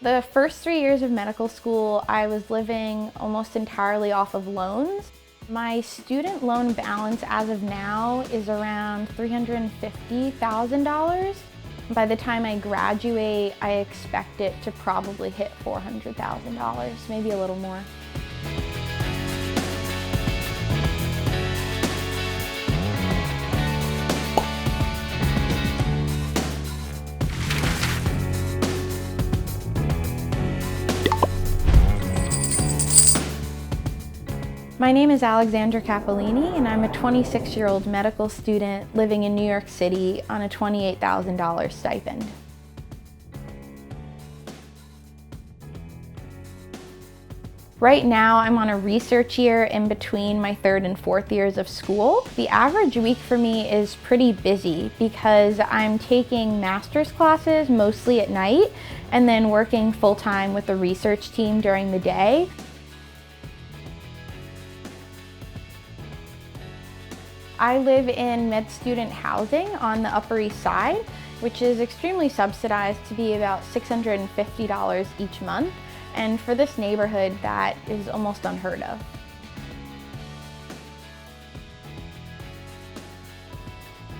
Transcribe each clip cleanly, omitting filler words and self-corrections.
The first 3 years of medical school, I was living almost entirely off of loans. My student loan balance as of now is around $350,000. By the time I graduate, I expect it to probably hit $400,000, maybe a little more. My name is Alexandra Capellini, and I'm a 26-year-old medical student living in New York City on a $28,000 stipend. Right now, I'm on a research year in between my 3rd and 4th years of school. The average week for me is pretty busy because I'm taking master's classes mostly at night and then working full-time with the research team during the day. I live in med student housing on the Upper East Side, which is extremely subsidized to be about $650 each month. And for this neighborhood, that is almost unheard of.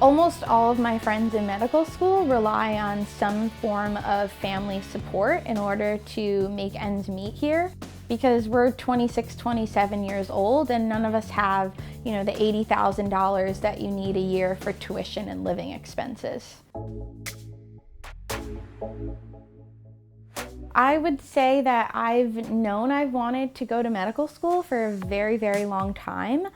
Almost all of my friends in medical school rely on some form of family support in order to make ends meet here, because we're 26, 27 years old and none of us have, the $80,000 that you need a year for tuition and living expenses. I would say that I've known I've wanted to go to medical school for a very, very long time.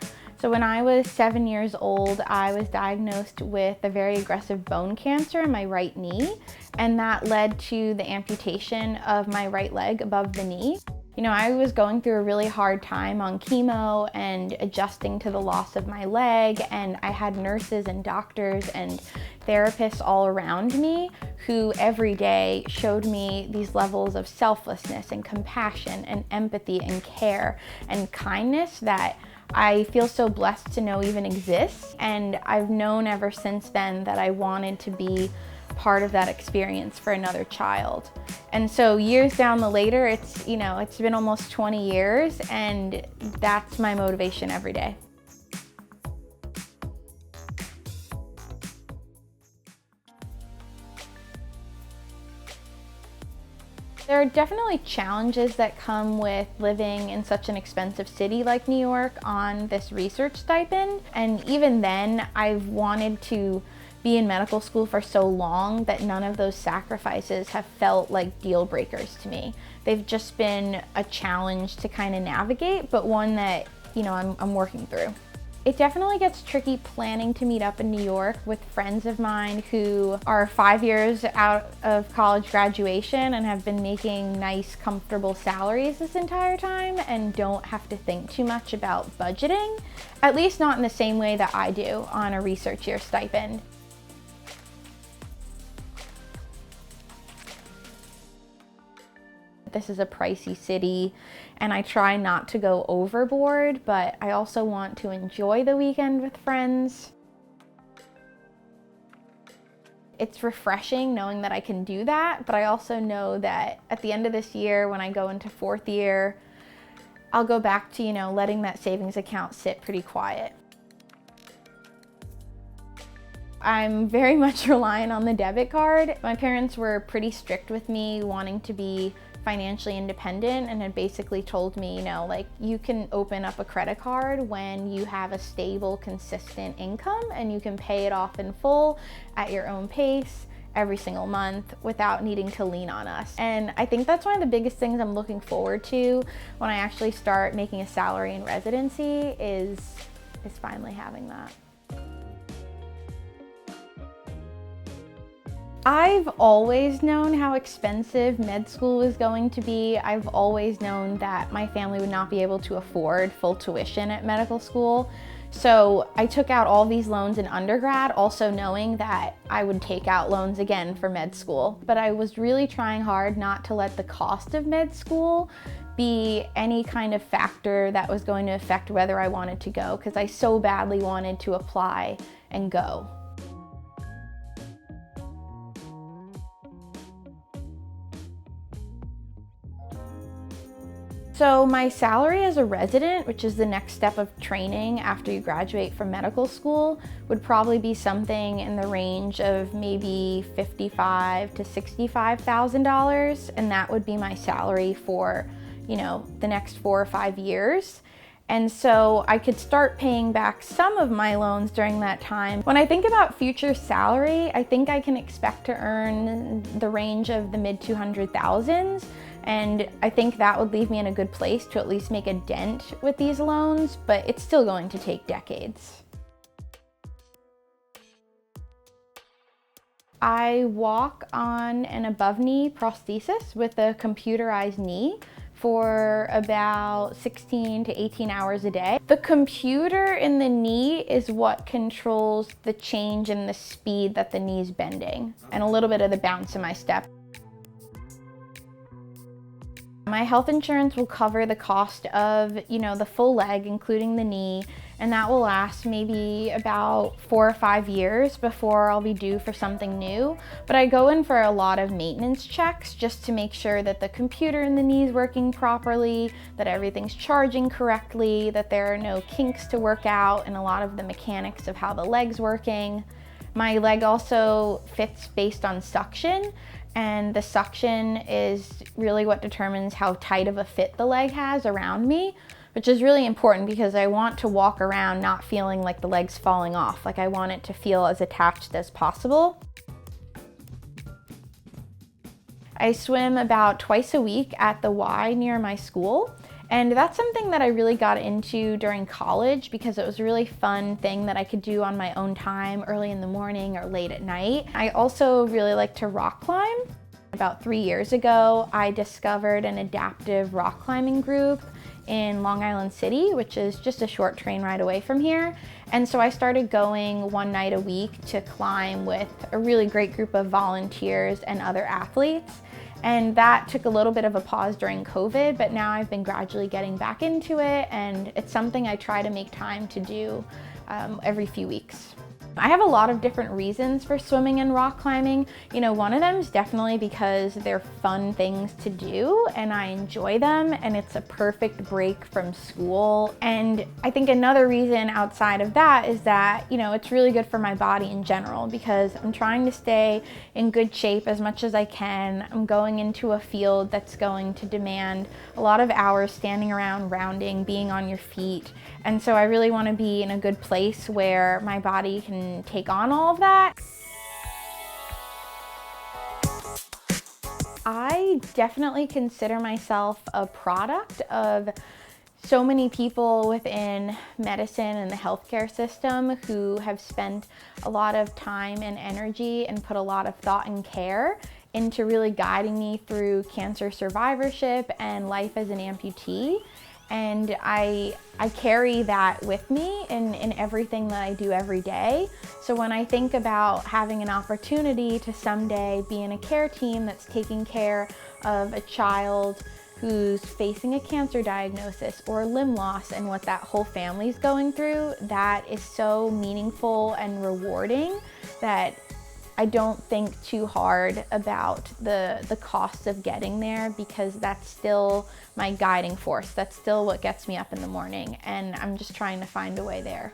So when I was 7 years old, I was diagnosed with a very aggressive bone cancer in my right knee, and that led to the amputation of my right leg above the knee. I was going through a really hard time on chemo and adjusting to the loss of my leg, and I had nurses and doctors and therapists all around me who every day showed me these levels of selflessness and compassion and empathy and care and kindness that I feel so blessed to know even exists. And I've known ever since then that I wanted to be part of that experience for another child. And so years down the later, it's been almost 20 years, and that's my motivation every day. There are definitely challenges that come with living in such an expensive city like New York on this research stipend. And even then, I've wanted to be in medical school for so long that none of those sacrifices have felt like deal breakers to me. They've just been a challenge to kind of navigate, but one that, I'm working through. It definitely gets tricky planning to meet up in New York with friends of mine who are 5 years out of college graduation and have been making nice, comfortable salaries this entire time and don't have to think too much about budgeting, at least not in the same way that I do on a research year stipend. This is a pricey city, and I try not to go overboard, but I also want to enjoy the weekend with friends. It's refreshing knowing that I can do that, but I also know that at the end of this year, when I go into 4th year, I'll go back to, letting that savings account sit pretty quiet. I'm very much relying on the debit card. My parents were pretty strict with me, wanting to be financially independent, and had basically told me, you can open up a credit card when you have a stable, consistent income, and you can pay it off in full at your own pace every single month without needing to lean on us. And I think that's one of the biggest things I'm looking forward to when I actually start making a salary in residency is finally having that. I've always known how expensive med school was going to be. I've always known that my family would not be able to afford full tuition at medical school. So I took out all these loans in undergrad, also knowing that I would take out loans again for med school. But I was really trying hard not to let the cost of med school be any kind of factor that was going to affect whether I wanted to go, because I so badly wanted to apply and go. So my salary as a resident, which is the next step of training after you graduate from medical school, would probably be something in the range of maybe $55,000 to $65,000, and that would be my salary for, the next 4 or 5 years. And so I could start paying back some of my loans during that time. When I think about future salary, I think I can expect to earn the range of the mid 200,000s. And I think that would leave me in a good place to at least make a dent with these loans, but it's still going to take decades. I walk on an above knee prosthesis with a computerized knee for about 16 to 18 hours a day. The computer in the knee is what controls the change in the speed that the knee's bending and a little bit of the bounce in my step. My health insurance will cover the cost of, the full leg, including the knee, and that will last maybe about 4 or 5 years before I'll be due for something new. But I go in for a lot of maintenance checks just to make sure that the computer in the knee is working properly, that everything's charging correctly, that there are no kinks to work out, and a lot of the mechanics of how the leg's working. My leg also fits based on suction, and the suction is really what determines how tight of a fit the leg has around me, which is really important because I want to walk around not feeling like the leg's falling off. Like, I want it to feel as attached as possible. I swim about twice a week at the Y near my school. And that's something that I really got into during college because it was a really fun thing that I could do on my own time, early in the morning or late at night. I also really like to rock climb. About 3 years ago, I discovered an adaptive rock climbing group in Long Island City, which is just a short train ride away from here. And so I started going one night a week to climb with a really great group of volunteers and other athletes. And that took a little bit of a pause during COVID, but now I've been gradually getting back into it, and it's something I try to make time to do every few weeks. I have a lot of different reasons for swimming and rock climbing. One of them is definitely because they're fun things to do and I enjoy them, and it's a perfect break from school. And I think another reason outside of that is that, it's really good for my body in general because I'm trying to stay in good shape as much as I can. I'm going into a field that's going to demand a lot of hours standing around, rounding, being on your feet. And so I really want to be in a good place where my body can take on all of that. I definitely consider myself a product of so many people within medicine and the healthcare system who have spent a lot of time and energy and put a lot of thought and care into really guiding me through cancer survivorship and life as an amputee. And I carry that with me in everything that I do every day. So when I think about having an opportunity to someday be in a care team that's taking care of a child who's facing a cancer diagnosis or limb loss and what that whole family's going through, that is so meaningful and rewarding that I don't think too hard about the costs of getting there, because that's still my guiding force. That's still what gets me up in the morning, and I'm just trying to find a way there.